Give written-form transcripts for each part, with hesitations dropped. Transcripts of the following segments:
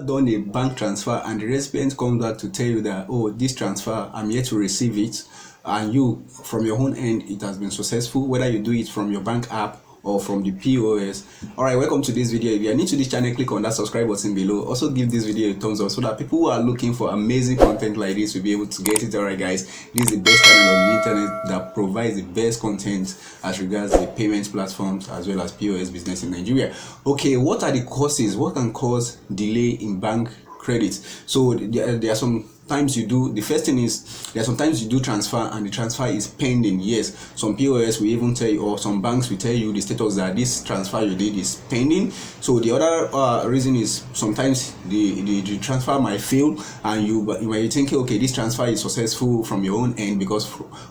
Done a bank transfer and the recipient comes back to tell you that, oh, this transfer, I'm yet to receive it, and you from your own end it has been successful, whether you do it from your bank app or from the POS. All right, welcome to this video. If you are new to this channel, click on that subscribe button below. Also give this video a thumbs up so that people who are looking for amazing content like this will be able to get it. All right guys, this is the best channel on the internet that provides the best content as regards the payments platforms as well as POS business in Nigeria. Okay, what are the causes? What can cause delay in bank credit? So there are some times you do, the first thing is there are sometimes you do transfer and the transfer is pending. Yes, some POS will even tell you, or some banks will tell you the status that this transfer you did is pending. So the other reason is sometimes the transfer might fail, and you might be thinking, okay, this transfer is successful from your own end, because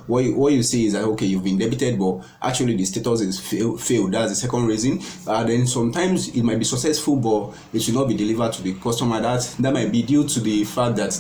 what you see is that, okay, you've been debited, but actually the status is failed. That's the second reason. Then sometimes it might be successful, but it should not be delivered to the customer. That might be due to the fact that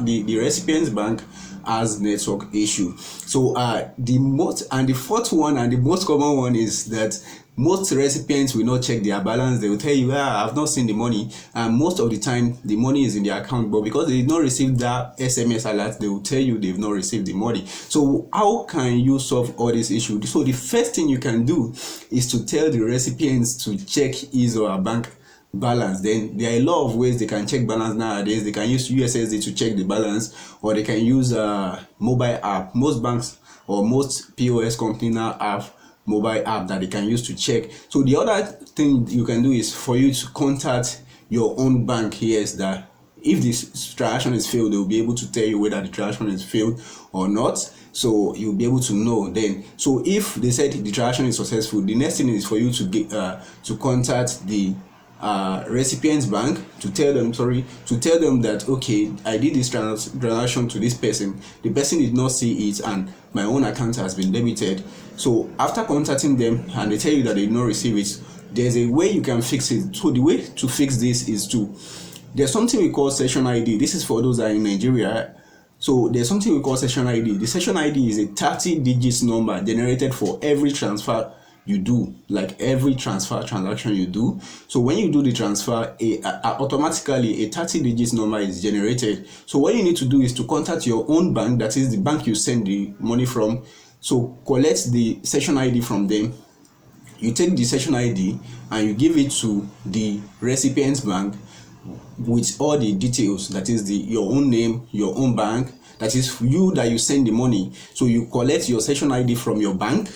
the recipient's bank has network issue. So the fourth one and the most common one is that most recipients will not check their balance. They will tell you, I've not seen the money, and most of the time the money is in their account, but because they did not receive that SMS alert, they will tell you they've not received the money. So how can you solve all these issues? So the first thing you can do is to tell the recipients to check his or her bank balance. Then there are a lot of ways they can check balance nowadays. They can use USSD to check the balance, or they can use a mobile app. Most banks or most POS company now have mobile app that they can use to check. So the other thing you can do is for you to contact your own bank. Yes, that if this transaction is failed, they will be able to tell you whether the transaction is failed or not. So you'll be able to know then. So if they said the transaction is successful, the next thing is for you to get to contact the recipient's bank to tell them that, okay, I did this transaction to this person, the person did not see it, and my own account has been debited. So after contacting them and they tell you that they did not receive it, there's a way you can fix it. So the way to fix this is there's something we call session ID. This is for those that are in Nigeria. So there's something we call session ID. The session ID is a 30 digits number generated for every transfer you do, like every transaction you do. So when you do the transfer, automatically a 30 digits number is generated. So what you need to do is to contact your own bank, that is the bank you send the money from. So collect the session ID from them. You take the session ID and you give it to the recipient's bank with all the details, that is your own name, your own bank, that is you that you send the money. So you collect your session ID from your bank.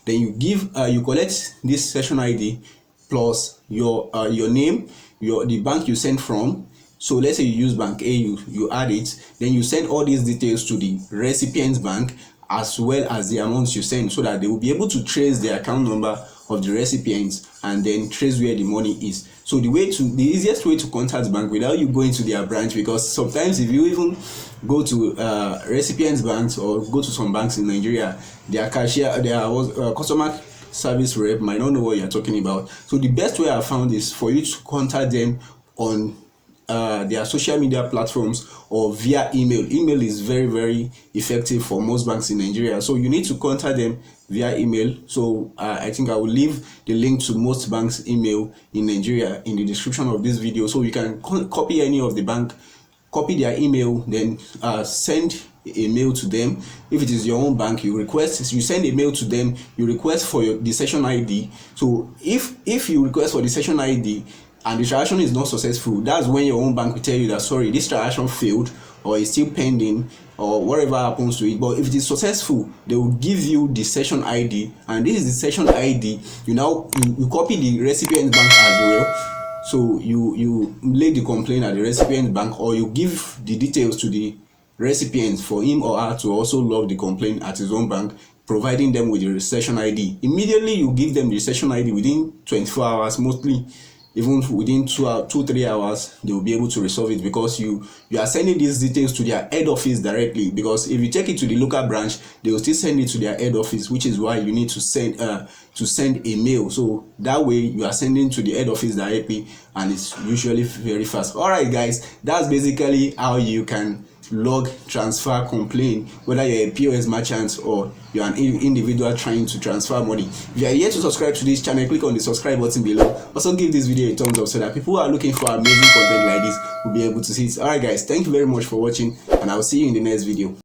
Then you collect this session ID plus your name, the bank you sent from. So let's say you use bank A, you add it, then you send all these details to the recipient's bank as well as the amounts you send, so that they will be able to trace the account number of the recipients and then trace where the money is. So the easiest way to contact the bank without you going to their branch, because sometimes if you even go to recipients banks or go to some banks in Nigeria, their customer service rep might not know what you're talking about. So the best way I found is for you to contact them on their social media platforms or via email. Email is very, very effective for most banks in Nigeria. So you need to contact them via email. So I think I will leave the link to most banks' email in Nigeria in the description of this video. So you can copy any of the bank, copy their email, then send a mail to them. If it is your own bank, you send a mail to them, you request for the session ID. So if you request for the session ID and the transaction is not successful, that's when your own bank will tell you that, sorry, this transaction failed or is still pending or whatever happens to it. But if it is successful, they will give you the session ID, and this is the session ID. You copy the recipient bank as well. So you lay the complaint at the recipient bank, or you give the details to the recipient for him or her to also log the complaint at his own bank, providing them with the session ID. Immediately you give them the session ID within 24 hours, mostly even within 2-3 hours, they will be able to resolve it, because you are sending these details to their head office directly. Because if you take it to the local branch, they will still send it to their head office, which is why you need to send a mail. So that way you are sending to the head office directly, and it's usually very fast. All right guys, that's basically how you can log, transfer, complain, whether you're a POS merchant or you're an individual trying to transfer money. If you are yet to subscribe to this channel, click on the subscribe button below. Also give this video a thumbs up so that people who are looking for amazing content like this will be able to see it. Alright guys, thank you very much for watching, and I'll see you in the next video.